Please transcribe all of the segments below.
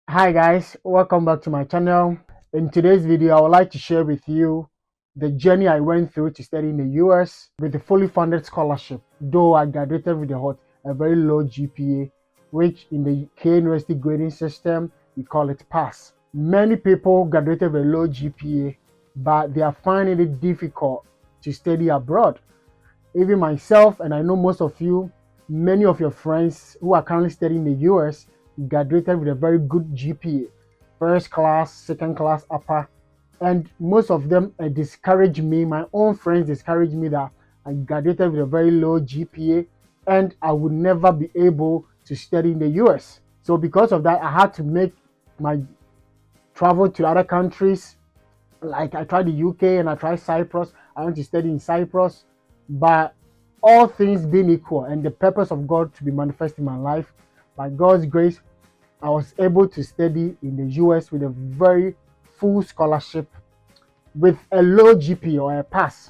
Hi guys, welcome back to my channel. In today's video, I would like to share with you the journey I went through to study in the US with a fully funded scholarship, though I graduated with a very low GPA, which in the K University grading system, we call it pass. Many people graduated with a low GPA, but they are finding it difficult to study abroad. Even myself, and I know most of you, many of your friends who are currently studying in the US graduated with a very good GPA, first class, second class, upper, and most of them discouraged me. My own friends discouraged me that I graduated with a very low GPA and I would never be able to study in the US. So because of that, I had to make my travel to other countries. Like I tried the UK and I tried Cyprus. I went to study in Cyprus, but all things being equal and the purpose of God to be manifest in my life, by God's grace, I was able to study in the US with a very full scholarship with a low GPA or a pass.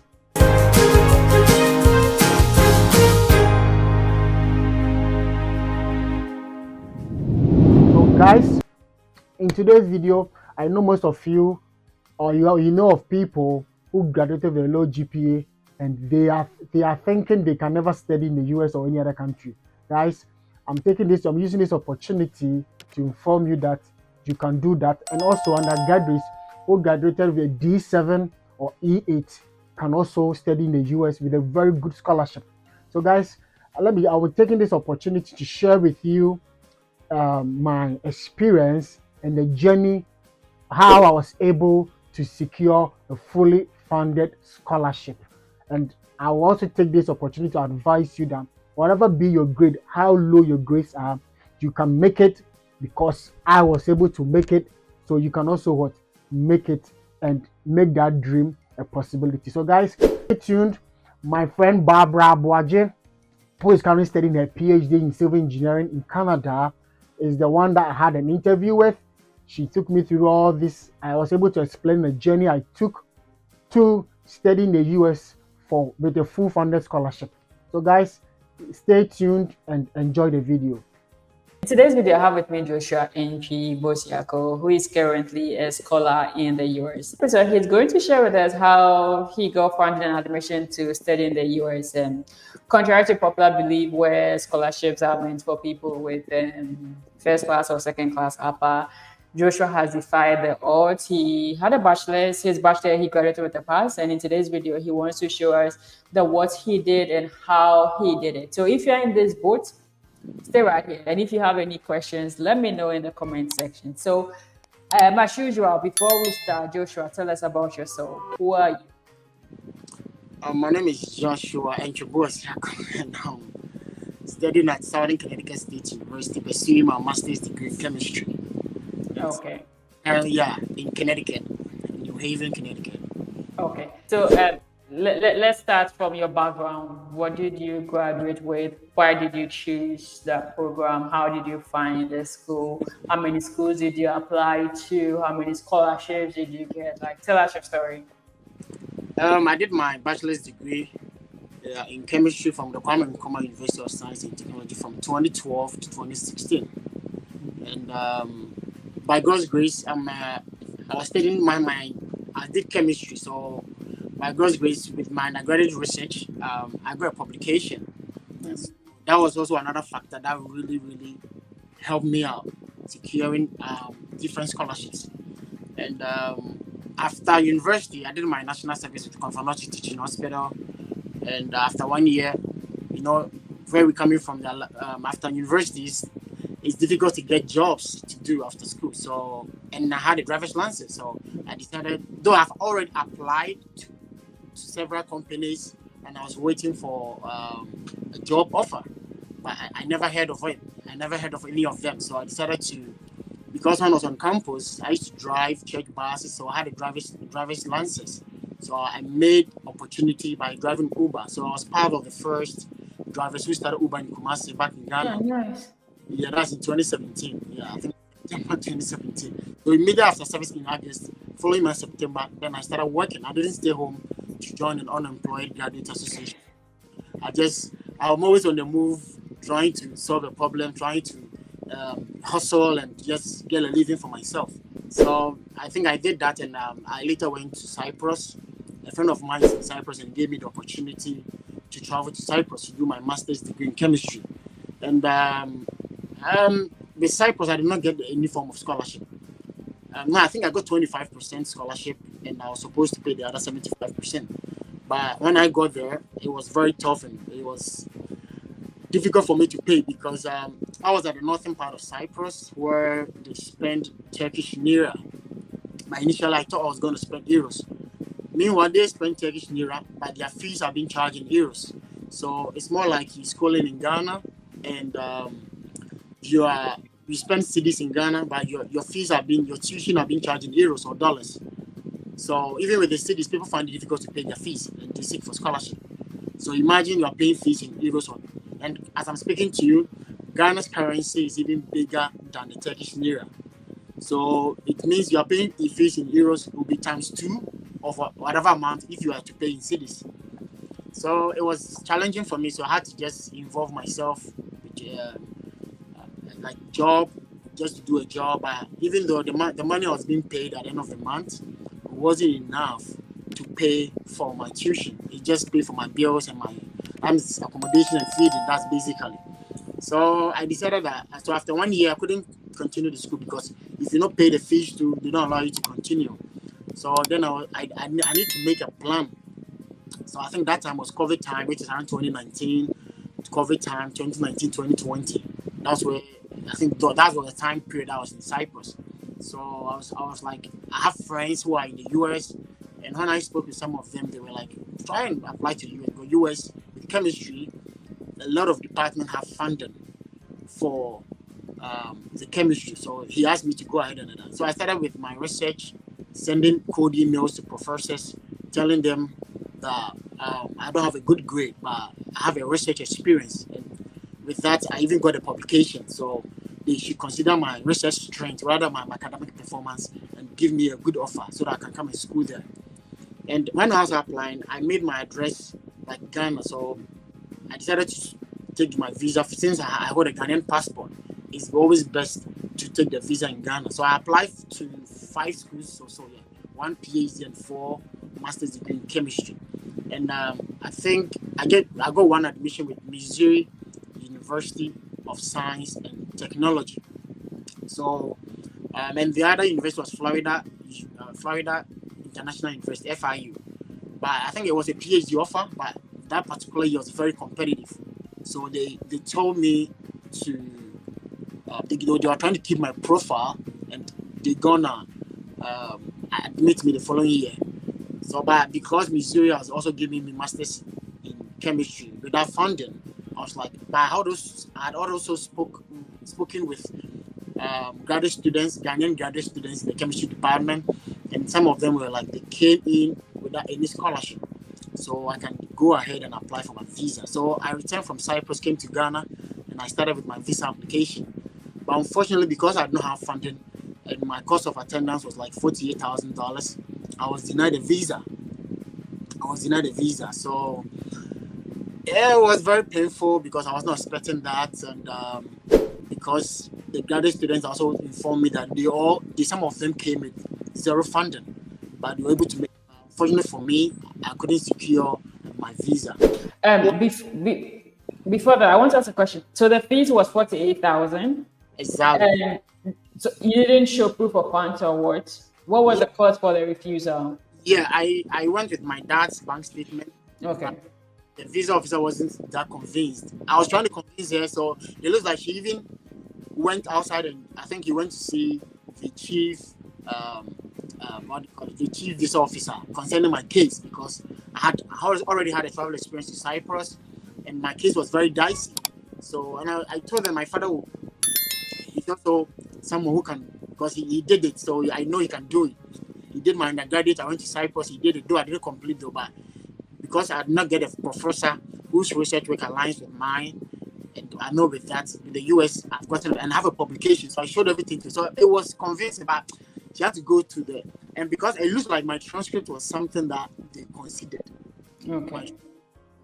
So guys, in today's video, I know most of you or you know of people who graduated with a low GPA and they are thinking they can never study in the US or any other country. Guys, I'm using this opportunity to inform you that you can do that. And also undergraduates who graduated with a D7 or E8 can also study in the US with a very good scholarship. So guys, I will taking this opportunity to share with you my experience and the journey, how I was able to secure a fully funded scholarship. And I will also take this opportunity to advise you that whatever be your grade, how low your grades are, you can make it because I was able to make it. So you can also make it and make that dream a possibility. So guys, stay tuned. My friend Barbara Aboagye, who is currently studying her PhD in civil engineering in Canada, is the one that I had an interview with. She took me through all this. I was able to explain the journey I took to study in the US with a full funded scholarship. So guys, stay tuned and enjoy the video. In today's video, I have with me Joshua Antwi-Boasiako, who is currently a scholar in the US. So he's going to share with us how he got funding and admission to study in the US. And contrary to popular belief, where scholarships are meant for people with first class or second class upper, Joshua has defied the odds. He had a bachelor's, his bachelor he graduated with a pass, and in today's video, he wants to show us what he did and how he did it. So if you're in this boat, stay right here. And if you have any questions, let me know in the comment section. So as usual, before we start, Joshua, tell us about yourself. Who are you? My name is Joshua Antwi-Boasiako, and I'm studying at Southern Connecticut State University, pursuing my master's degree in chemistry. Okay. In Connecticut, New Haven, Connecticut. Okay. So let's start from your background. What did you graduate with? Why did you choose that program? How did you find the school? How many schools did you apply to? How many scholarships did you get? Like, tell us your story. I did my bachelor's degree in chemistry from the Kwame Nkrumah University of Science and Technology from 2012 to 2016. And by God's grace, I was studying I did chemistry. So by God's grace, with my undergraduate research, I got a publication. Yes. That was also another factor that really, really helped me out, securing different scholarships. And after university, I did my national service with Confirmatory Teaching Hospital. And after 1 year, where we're coming from, after universities, it's difficult to get jobs to do after school. So, and I had a driver's license. So I decided, though I've already applied to several companies and I was waiting for a job offer, but I never heard of it. I never heard of any of them. So I decided to, because when I was on campus, I used to drive church buses. So I had a driver's license. So I made opportunity by driving Uber. So I was part of the first drivers who started Uber in Kumasi back in Ghana. Yeah, nice. Yeah, that's in 2017. Yeah, I think September 2017. So immediately after service in August, following my September, then I started working. I didn't stay home to join an unemployed graduate association. I'm always on the move, trying to solve a problem, trying to hustle and just get a living for myself. So I think I did that, and I later went to Cyprus. A friend of mine is in Cyprus and gave me the opportunity to travel to Cyprus to do my master's degree in chemistry. And with Cyprus, I did not get any form of scholarship. No, I think I got 25% scholarship, and I was supposed to pay the other 75%. But when I got there, it was very tough, and it was difficult for me to pay because I was at the northern part of Cyprus where they spend Turkish lira. But initially, I thought I was going to spend euros. Meanwhile, they spend Turkish lira, but their fees are being charged in euros. So it's more like you're schooling in Ghana, and you spend cedis in Ghana, but your tuition are being charged in euros or dollars. So even with the cedis, people find it difficult to pay their fees and to seek for scholarship. So imagine you are paying fees in euros, and as I'm speaking to you, Ghana's currency is even bigger than the Turkish lira. So it means you are paying the fees in euros will be times 2 of whatever amount if you are to pay in cedis. So it was challenging for me. So I had to just involve myself with like job, just to do a job. Even though the money I was being paid at the end of the month wasn't enough to pay for my tuition. It just paid for my bills and my accommodation and feeding. That's basically. So I decided that. So after 1 year, I couldn't continue the school because if you don't pay the fees too, they don't allow you to continue. So then I need to make a plan. So I think that time was COVID time, which is around 2019, COVID time, 2019, 2020. That's where I think that was the time period I was in Cyprus. So I was like, I have friends who are in the US, and when I spoke with some of them, they were like, try and apply to the US. Because US with chemistry, a lot of departments have funding for the chemistry. So he asked me to go ahead and do that. So I started with my research, sending cold emails to professors, telling them that I don't have a good grade, but I have a research experience. And with that, I even got a publication. So they should consider my research strength rather than my academic performance and give me a good offer so that I can come and school there. And when I was applying, I made my address like Ghana. So I decided to take my visa. Since I hold a Ghanaian passport, it's always best to take the visa in Ghana. So I applied to 5 schools or so, yeah. 1 PhD and 4 master's degree in chemistry. And I think I got 1 admission with Missouri University of Science and Technology. So, and the other university was Florida International University, FIU. But I think it was a PhD offer, but that particular year was very competitive. So they told me to, they were trying to keep my profile, and they're gonna admit me the following year. So, but because Missouri has also given me masters in chemistry without funding, I was like, but I had also spoken with graduate students, Ghanaian graduate students in the chemistry department, and some of them were like, they came in without any scholarship. So I can go ahead and apply for my visa. So I returned from Cyprus, came to Ghana, and I started with my visa application. But unfortunately, because I did not have funding, and my cost of attendance was like $48,000, I was denied a visa. So yeah, it was very painful because I was not expecting that, and because the graduate students also informed me that some of them came with 0 funding, but they were able to make. Fortunately for me, I couldn't secure my visa. Before that, I want to ask a question. So the fees was 48,000. Exactly. So you didn't show proof of funds or what? What was the cause for the refusal? Yeah, I went with my dad's bank statement. Okay. The visa officer wasn't that convinced. I was trying to convince her, so it looks like she even went outside, and I think he went to see the chief, the chief visa officer concerning my case, because I already had a travel experience to Cyprus, and my case was very dicey. So, and I told them my father is also someone who can, because he did it, so I know he can do it. He did my undergraduate. I went to Cyprus. He did it, though I didn't complete though, but because I did not get a professor whose research work aligns with mine, and I know with that, in the US, I've gotten and have a publication, so I showed everything to her. So it was convincing, but she had to go to and because it looks like my transcript was something that they considered. Okay.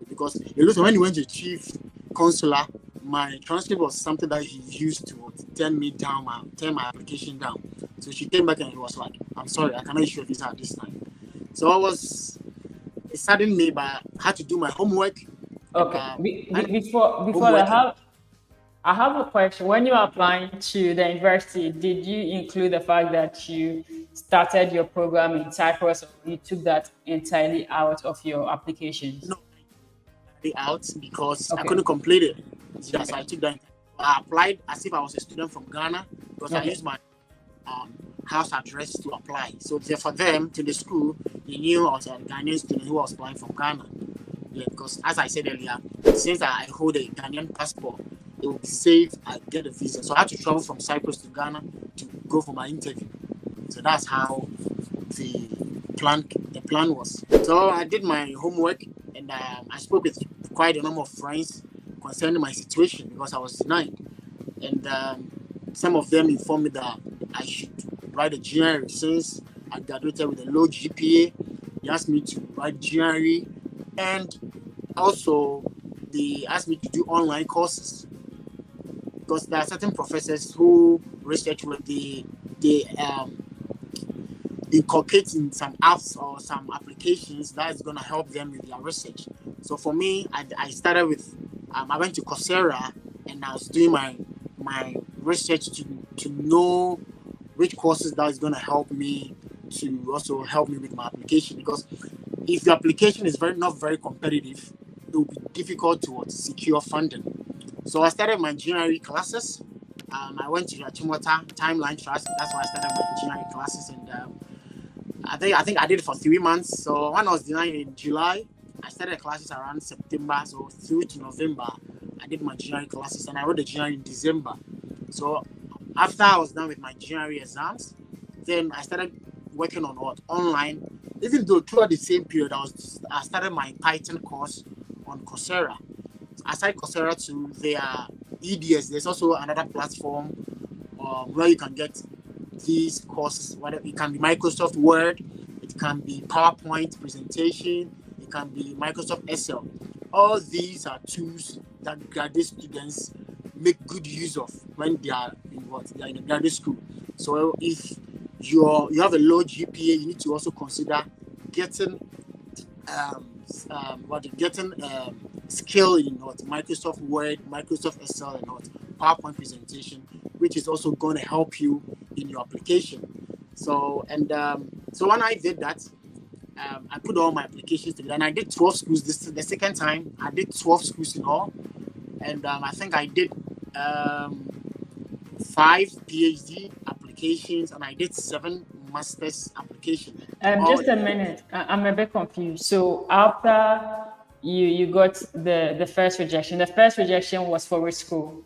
Because it looks like when he went to chief consular, my transcript was something that he used to turn my application down. So she came back and was like, I'm sorry, I cannot issue a visa at this time. So it saddened me, but I had to do my homework. Okay. And, Before that, I have a question. When you are applying to the university, did you include the fact that you started your program in Cyprus, or you took that entirely out of your applications? No, out because I Okay. couldn't complete it. Yeah, so I took that. I applied as if I was a student from Ghana because I Okay. used my house address to apply. So for them, to the school, they knew I was a Ghanaian student who was applying from Ghana. Yeah, because as I said earlier, since I hold a Ghanaian passport, it will be safe. I get a visa. So I had to travel from Cyprus to Ghana to go for my interview. So that's how the plan was. So I did my homework, and I spoke with quite a number of friends concerning my situation because I was denied. And some of them informed me that I should write a GRE since I graduated with a low GPA. They asked me to write GRE, and also they asked me to do online courses because there are certain professors who research where they inculcate in some apps or some applications that is going to help them with their research. So for me, I started with I went to Coursera, and I was doing my research to know which courses that is going to help me to also help me with my application, because if the application is not very competitive, it will be difficult to secure funding. So I started my engineering classes. I went to the Chimota Timeline Trust. That's why I started my engineering classes, and I think I did it for 3 months. So when I was denied in July, I started classes around September. So through to November, I did my engineering classes, and I wrote the engineering in December. So after I was done with my engineering exams, then I started working on online. Even though throughout the same period, I started my Python course on Coursera. Aside Coursera too, there are EDS. There's also another platform where you can get these courses. Whether it can be Microsoft Word, it can be PowerPoint presentation, it can be Microsoft Excel. All these are tools that graduate students make good use of when they are in a graduate school. So if you have a low GPA, you need to also consider getting skill in Microsoft Word, Microsoft Excel, and PowerPoint presentation, which is also going to help you in your application. So when I did that, I put all my applications together, and I did 12 schools. This is the second time I did 12 schools in all, and I think I did 5 PhD applications, and I did 7 master's applications. Just a minute, I'm a bit confused. So after you got the first rejection, the first rejection was for which school?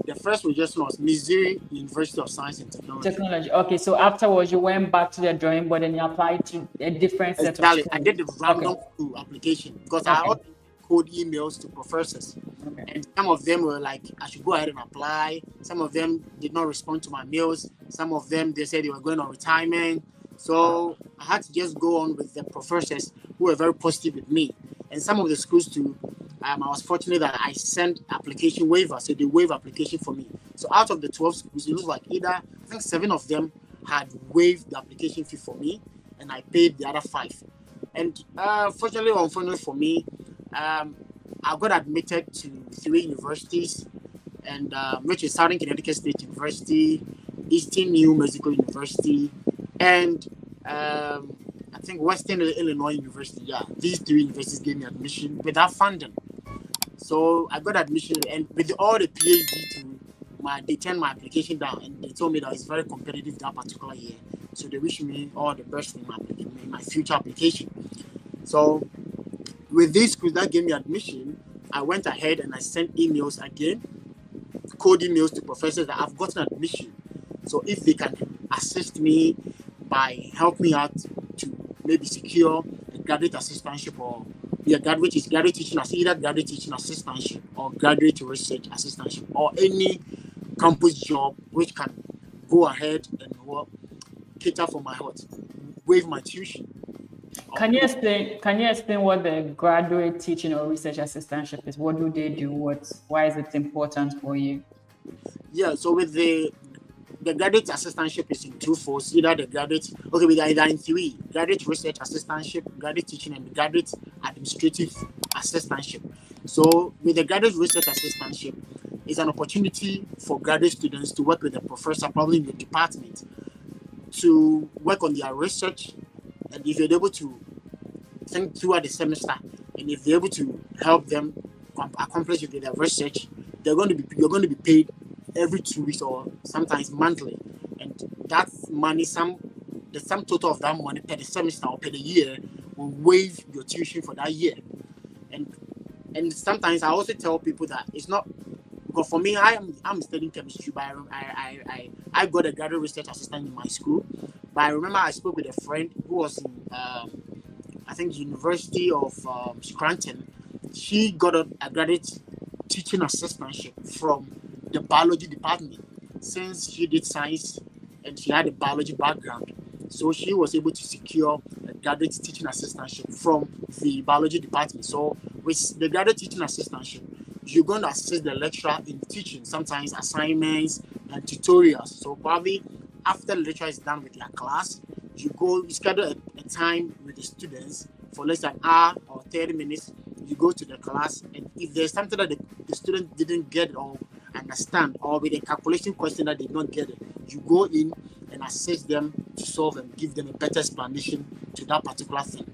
The first rejection was Missouri University of Science and Technology. Okay, so afterwards you went back to the drawing board and you applied to a different set of schools. I did the random school application because I also code emails to professors. And some of them were like, I should go ahead and apply. Some of them did not respond to my mails. Some of them, they said they were going on retirement. So I had to just go on with the professors who were very positive with me. And some of the schools too, I was fortunate that I sent application waivers, so they waived application for me. So out of the 12 schools, it looks like I think 7 of them had waived the application fee for me, and I paid the other 5. And fortunately or unfortunately for me, I got admitted to 3 universities, and which is Southern Connecticut State University, Eastern New Mexico University, and I think Western Illinois University. Yeah, these 3 universities gave me admission without funding. So I got admission, and with all the PhD they turned my application down, and they told me that it's very competitive that particular year. So they wish me all the best in my future application. So with these schools that gave me admission, I went ahead and I sent emails again, code emails to professors that I've gotten admission. So if they can assist me by helping me out to maybe secure a graduate assistantship or graduate teaching assistantship or graduate research assistantship or any campus job which can go ahead and cater for my waive my tuition. Can you explain what the graduate teaching or research assistantship is? What do they do? Why is it important for you? Yeah, so with the graduate assistantship is in two folds. Either the graduate, okay, with either in three: graduate research assistantship, graduate teaching, and graduate administrative assistantship. So with the graduate research assistantship, it's an opportunity for graduate students to work with a professor, probably in your department, to work on their research, and if you're able to think throughout the semester, and if they're able to help them accomplish their research, you're going to be paid every 2 weeks or sometimes monthly, and that money, the sum total of that money per the semester or per the year will waive your tuition for that year. And sometimes I also tell people that it's not, because for me, I'm studying chemistry, but I got a graduate research assistant in my school. But I remember I spoke with a friend who was in I think University of Scranton. She got a graduate teaching assistantship from the biology department, since she did science and she had a biology background. So she was able to secure a graduate teaching assistantship from the biology department. So with the graduate teaching assistantship, you're going to assist the lecturer in teaching, sometimes assignments and tutorials. So probably after the lecturer is done with their class, you schedule a time with the students for less than an hour or 30 minutes. You go to the class, and if there's something that the student didn't get or understand, or with a calculation question that they did not get it, you go in and assist them to solve and give them a better explanation to that particular thing.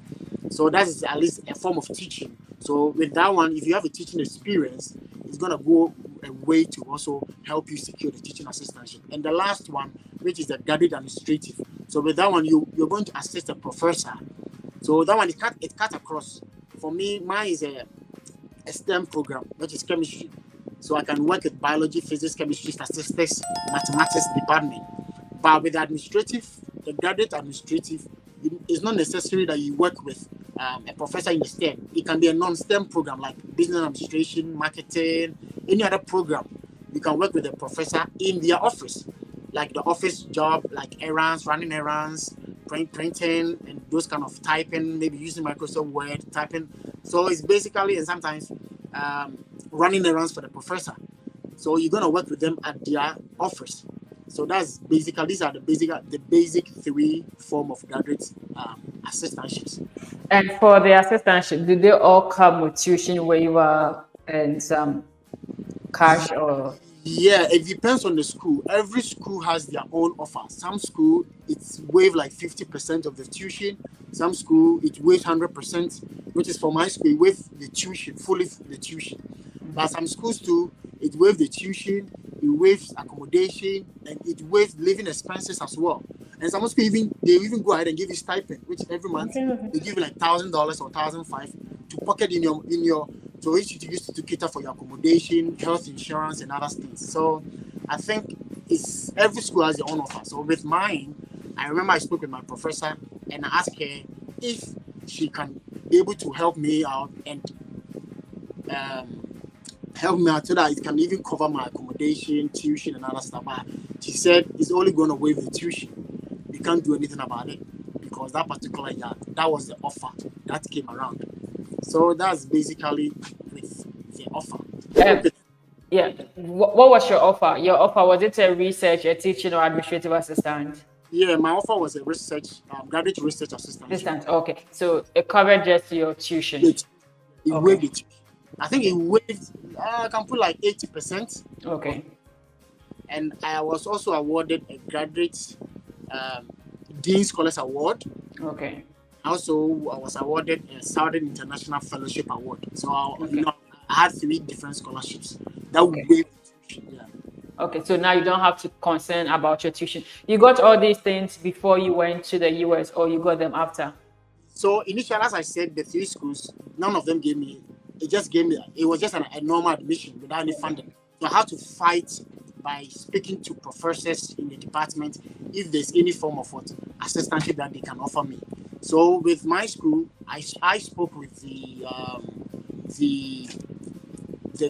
So that is at least a form of teaching. So with that one, if you have a teaching experience, it's going to go a way to also help you secure the teaching assistantship. And the last one, which is the graduate administrative. So with that one, you're going to assist a professor. So that one, it cuts across. For me, mine is a STEM program, which is chemistry. So I can work with biology, physics, chemistry, statistics, mathematics department. But with the graduate administrative, it's not necessary that you work with a professor in the STEM. It can be a non-STEM program like business administration, marketing, any other program. You can work with a professor in their office, like the office job, like errands, running errands, printing, and those kind of typing, maybe using Microsoft Word, typing. So it's basically, and sometimes running errands for the professor. So you're going to work with them at their office. So that's basically, these are the basic three form of graduate assistantships. And for the assistantship, do they all come with tuition waiver and some cash or? Yeah, it depends on the school. Every school has their own offer. Some school it's waived like 50% of the tuition. Some school it waives 100%, which is for my school, it waives the tuition, fully the tuition. But some schools too, it waives the tuition, it waives accommodation, and it waives living expenses as well. And some schools they even go ahead and give you stipend, which every month they give you like $1,000 or $1,500 to pocket in your so which you use to cater for your accommodation, health insurance, and other things. So I think every school has their own offer. So with mine, I remember I spoke with my professor and I asked her if she can be able to help me out and help me out so that it can even cover my accommodation, tuition, and other stuff. But she said it's only going to waive the tuition. We can't do anything about it because that particular year, that was the offer that came around. So that's basically with the offer. Yeah. What was your offer? Your offer, was it a research, a teaching, or administrative assistant? Yeah, my offer was a graduate research assistant. Assistant. Okay. So it covered just your tuition. It waived the tuition. I think it waived, I can put like 80%. Okay. And I was also awarded a graduate Dean Scholars Award. Okay. Also, I was awarded a Southern International Fellowship Award. So I had 3 different scholarships that waived the tuition. Yeah. Okay, so now you don't have to concern about your tuition. You got all these things before you went to the US, or you got them after? So initially, as I said, the 3 schools, none of them gave me. It was just a normal admission without any funding. So I had to fight by speaking to professors in the department if there's any form of assistantship that they can offer me. So with my school, I spoke with the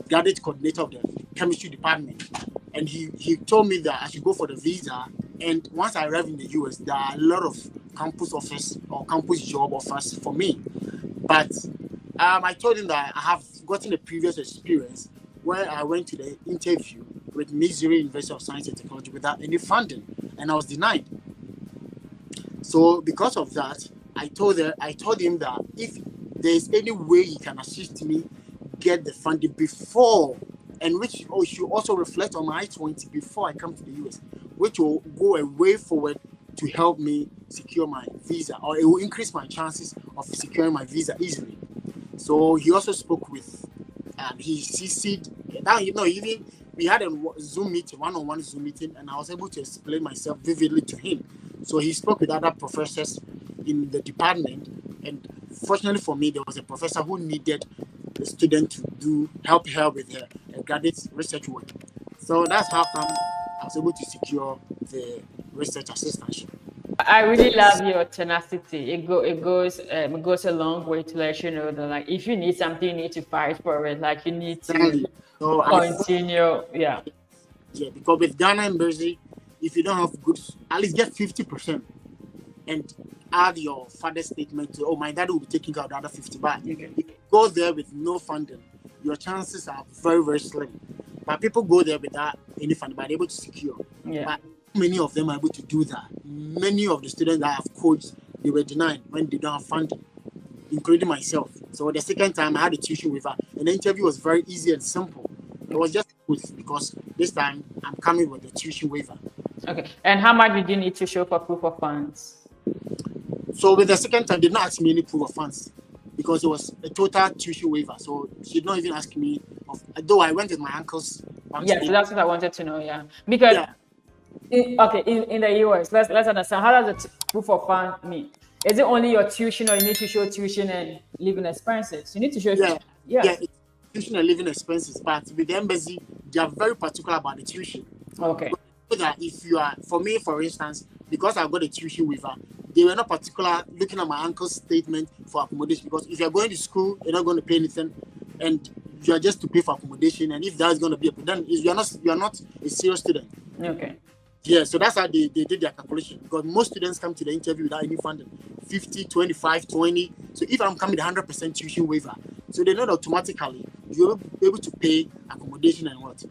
graduate coordinator of the chemistry department, and he told me that I should go for the visa. And once I arrive in the US, there are a lot of campus office or campus job offers for me. But I told him that I have gotten a previous experience where I went to the interview with Missouri University of Science and Technology without any funding, and I was denied. So because of that, I told him that if there is any way he can assist me get the funding before, and which should also reflect on my I-20 before I come to the US, which will go a way forward to help me secure my visa, or it will increase my chances of securing my visa easily. So he also spoke with, he CC'd, even we had a Zoom meeting, one-on-one Zoom meeting, and I was able to explain myself vividly to him. So he spoke with other professors in the department, and fortunately for me, there was a professor who needed the student to help her with her graduate research work. So that's how come I was able to secure the research assistantship. I really love your tenacity. It goes a long way to let you know that, like, if you need something, you need to fight for it. Like, you need to continue. Yeah, because with Ghana Embassy, if you don't have goods, at least get 50% and add your father's statement to, my dad will be taking care of the other 50. But if you go there with no funding, your chances are very, very slim. But people go there without any funding, but they're able to secure. Yeah. But many of them are able to do that. Many of the students that have coached, they were denied when they don't have funding, including myself. So the second time I had a tuition waiver, and the interview was very easy and simple. It was just good because this time I'm coming with the tuition waiver. Okay. And how much did you need to show for proof of funds? So with the second time, they did not ask me any proof of funds because it was a total tuition waiver. So she did not even ask me, though I went with my uncle's bank Yeah, so that's what I wanted to know. Yeah, because in the US, let's understand, how does the proof of fund mean? Is it only your tuition, or you need to show tuition and living expenses? You need to show tuition and living expenses. But with the embassy, they are very particular about the tuition. Okay. So that if you are, for me, for instance, because I got a tuition waiver, they were not particular looking at my uncle's statement for accommodation, because if you're going to school, you're not going to pay anything, and you are just to pay for accommodation. And if that's going to be then you're not a serious student. Okay. Yeah, so that's how they did their calculation, because most students come to the interview without any funding, 50, 25, 20. So if I'm coming with 100% tuition waiver, so they know that automatically you'll be able to pay accommodation and what?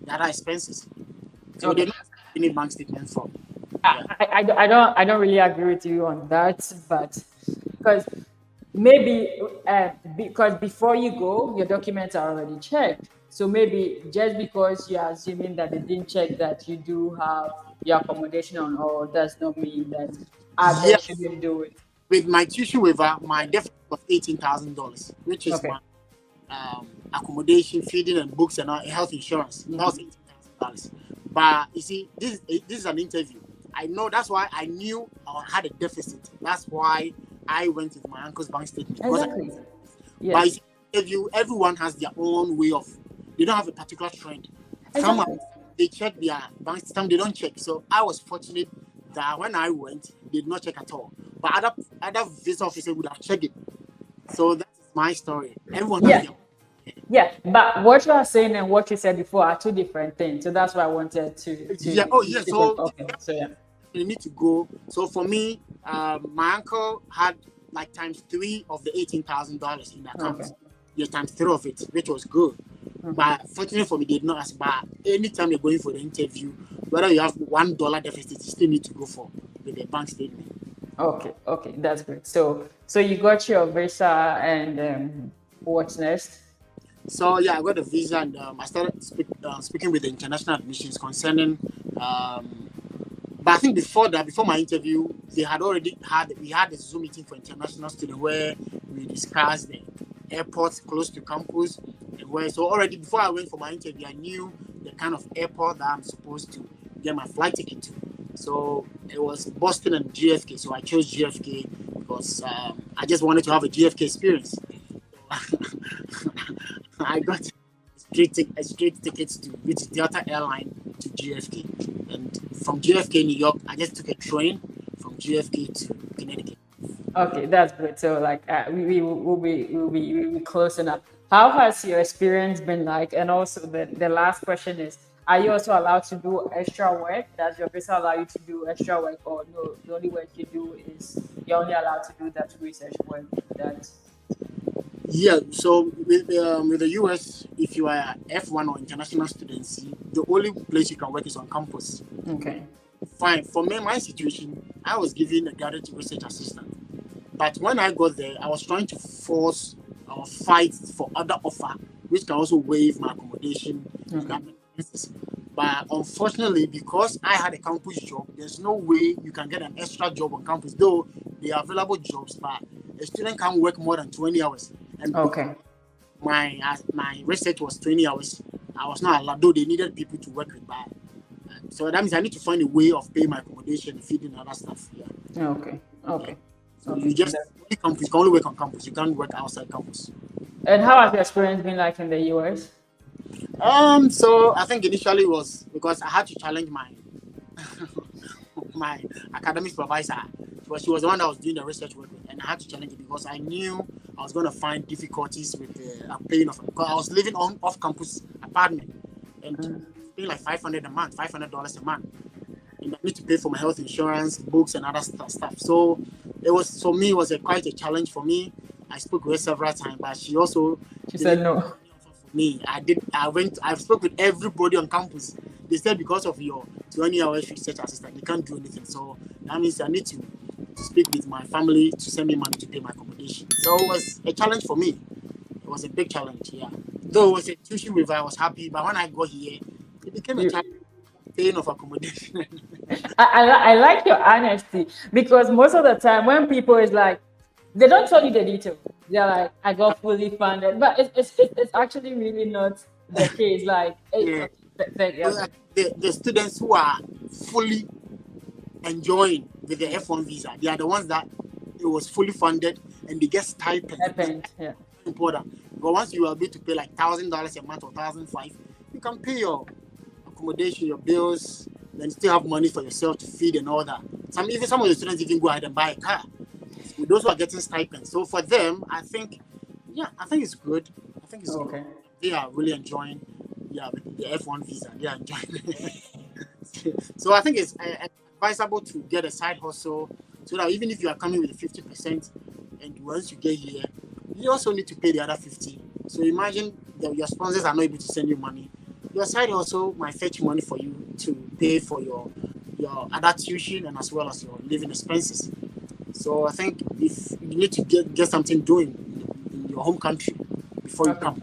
The other expenses. So they don't have any bank statement from. I don't really agree with you on that, but because maybe because before you go, your documents are already checked. So maybe just because you're assuming that they didn't check that you do have your accommodation on all, does not mean that others shouldn't do it. With my tuition waiver, my deficit was $18,000, which is my accommodation, feeding, and books, and health insurance. That was $18,000. But you see, this is an interview. I know, that's why I knew I had a deficit. That's why I went with my uncle's bank statement. Exactly. But everyone has their own way of. They don't have a particular trend. Some they check their bank, some they don't check. So I was fortunate that when I went, they did not check at all. But other visa officers would have checked it. So that's my story. Everyone has their own. Yeah, but what you are saying and what you said before are two different things. So that's why I wanted to So you need to go. So for me, my uncle had like ×3 of the $18,000 in the account. Yeah, ×3 of it, which was good. But fortunately for me, they did not ask. But anytime you're going for the interview, whether you have $1 deficit, you still need to go for with the bank statement. Okay, that's great. So you got your visa, and what's next? So yeah, I got a visa, and I started speaking with the international admissions concerning. But I think before my interview, we had a Zoom meeting for international students where we discussed the airports close to campus, and so already before I went for my interview, I knew the kind of airport that I'm supposed to get my flight ticket to. So it was Boston and JFK. So I chose JFK because I just wanted to have a JFK experience. I got a straight ticket with Delta Airline to JFK, and from JFK New York, I just took a train from JFK to Connecticut. Okay, that's good. So like we will be close enough. How has your experience been like? And also the last question is, are you also allowed to do extra work? Does your visa allow you to do extra work, or no? The only work you do is you're only allowed to do that research work. Yeah, so with the US, if you are F1 or international students, the only place you can work is on campus. Okay. Fine. For me, my situation, I was given a graduate research assistant. But when I got there, I was trying to force or fight for other offer, which can also waive my accommodation. Okay. But unfortunately, because I had a campus job, there's no way you can get an extra job on campus, though they are available jobs, but a student can't work more than 20 hours. And Okay. my research was 20 hours. I was not allowed, though they needed people to work with, but so that means I need to find a way of paying my accommodation, feeding, other stuff. Yeah. Okay. Okay. So Okay. you just you can only work on campus. You can't work outside campus. And how has your experience been like in the US? So I think initially was because I had to challenge my my academic supervisor. She was the one that was doing the research work with, and I had to challenge it because I knew I was going to find difficulties with paying off. Because I was living on off-campus apartment and paying like $500 a month, $500 a month. And I need to pay for my health insurance, books, and other stuff. So it was, for me, it was quite a challenge for me. I spoke with her several times, but she said no. For me, I spoke with everybody on campus. They said because of your 20 hours research assistant, they can't do anything. So that means I need to speak with my family to send me money to pay my accommodation. So it was a challenge for me. It was a big challenge, yeah. Though it was a tuition waiver, I was happy, but when I got here, it became a challenge. Paying of accommodation. I like your honesty, because most of the time when people is like, they don't tell you the detail. They're like, I got fully funded, but it's actually really not the case. Like, Yeah. The students who are fully enjoying with the F1 visa, they are the ones that it was fully funded and they get stipend. Yeah. Important. But once you are able to pay like $1,000 a month or $1,500, you can pay your accommodation, your bills, then still have money for yourself to feed and all that. Some of the students even go ahead and buy a car. So those who are getting stipends. So for them, I think it's good. I think it's okay. Good. They are really enjoying with the F1 visa. They are enjoying So I think it's advisable to get a side hustle so that even if you are coming with 50% and once you get here, you also need to pay the other 50%. So imagine that your sponsors are not able to send you money. Your side hustle might fetch money for you to pay for your other tuition and as well as your living expenses. So I think if you need to get something doing in your home country before you come.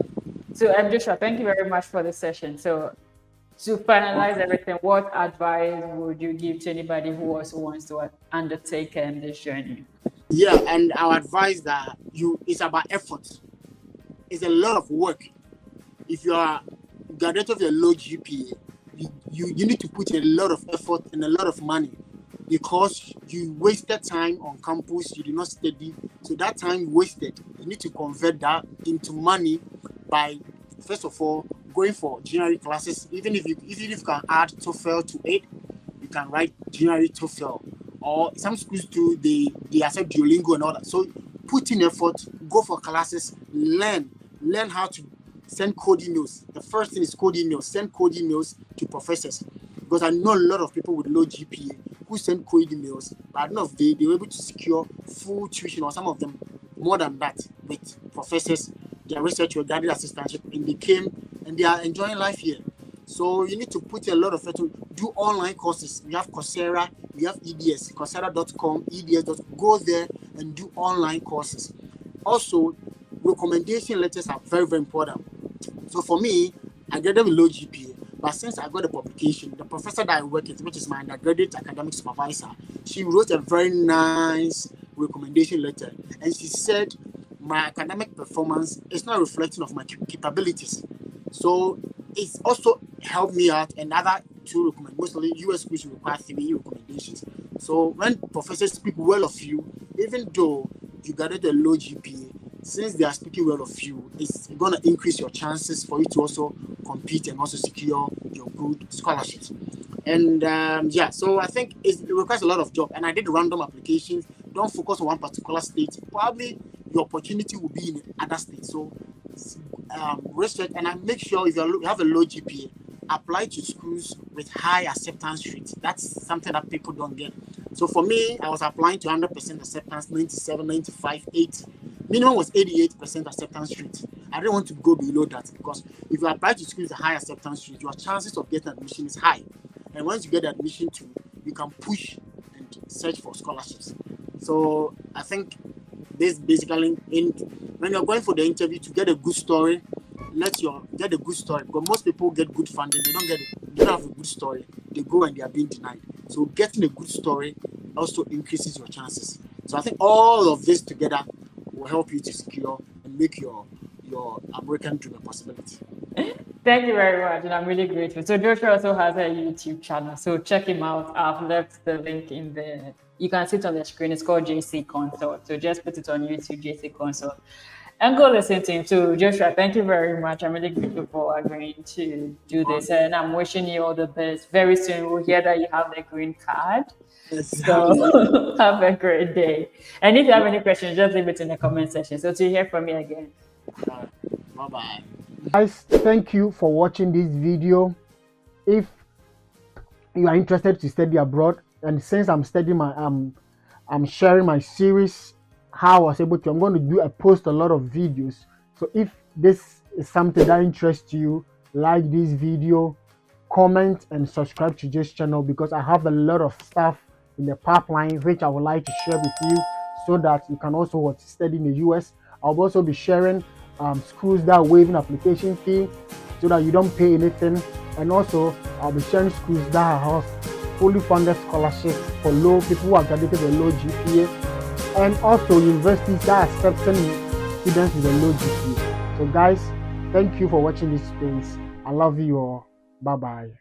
So Joshua, thank you very much for the session. So to finalize everything, what advice would you give to anybody who also wants to undertake this journey? Yeah, and our advice that it's about effort. It's a lot of work. If you are graduate of a low GPA, you need to put a lot of effort and a lot of money because you wasted time on campus, you did not study. So that time wasted, you need to convert that into money by, first of all, going for January classes. Even if you can add TOEFL to it, you can write January TOEFL. Or some schools do, they accept Duolingo and all that. So put in effort, go for classes, learn how to send code emails. The first thing is code emails. Send code emails to professors. Because I know a lot of people with low GPA who send code emails, but at the end of the day, they were able to secure full tuition, or some of them more than that, with professors, their research or graduate assistantship, and they are enjoying life here. So you need to put a lot of effort, do online courses. We have Coursera, we have EDS, Coursera.com, EDS.com. Go there and do online courses. Also, recommendation letters are very, very important. So for me, I graduated with low GPA, but since I got a publication, the professor that I work with, which is my undergraduate academic supervisor, she wrote a very nice recommendation letter, and she said my academic performance is not reflecting of my capabilities. So it's also helped me out. Another 2 recommendations. Mostly US schools require 3 recommendations. So when professors speak well of you, even though you graduated a low GPA, since they are speaking well of you, it's going to increase your chances for you to also compete and also secure your good scholarships. And so I think it requires a lot of job. And I did random applications. Don't focus on one particular state. Probably your opportunity will be in other states. So research, and I make sure if you have a low GPA, apply to schools with high acceptance rate. That's something that people don't get. So for me, I was applying to 100% acceptance, 97, 95, 80. Minimum was 88% acceptance rate. I didn't want to go below that, because if you apply to schools with a high acceptance rate, your chances of getting admission is high. And once you get admission to, you can push and search for scholarships. So I think this basically, when you're going for the interview, to get a good story, get a good story, because most people get good funding, they don't have a good story, they go and they are being denied. So getting a good story also increases your chances. So I think all of this together will help you to secure and make your American dream a possibility. Thank you very much, and I'm really grateful. So Joshua also has a YouTube channel, so check him out. I've left the link in there. You can see it on the screen. It's called JC Consult. So just put it on YouTube, JC Consult, and go listen to him. So Joshua, thank you very much. I'm really grateful for agreeing to do this, and I'm wishing you all the best. Very soon we'll hear that you have the green card. So have a great day. And if you have any questions, just leave it in the comment section. So to hear from me again. Bye-bye. Guys, thank you for watching this video. If you are interested to study abroad, and since I'm studying I'm sharing my series, how I was able to, I'm going to post a lot of videos. So if this is something that interests you, like this video, comment and subscribe to this channel, because I have a lot of stuff in the pipeline which I would like to share with you, so that you can also study in the US. I'll also be sharing schools that are waiving application fee, so that you don't pay anything. And also I'll be sharing schools that have fully funded scholarships for people who are graduated with low GPA, and also universities that are accepting students with a low GPA. So guys, thank you for watching this space. I love you all. Bye bye.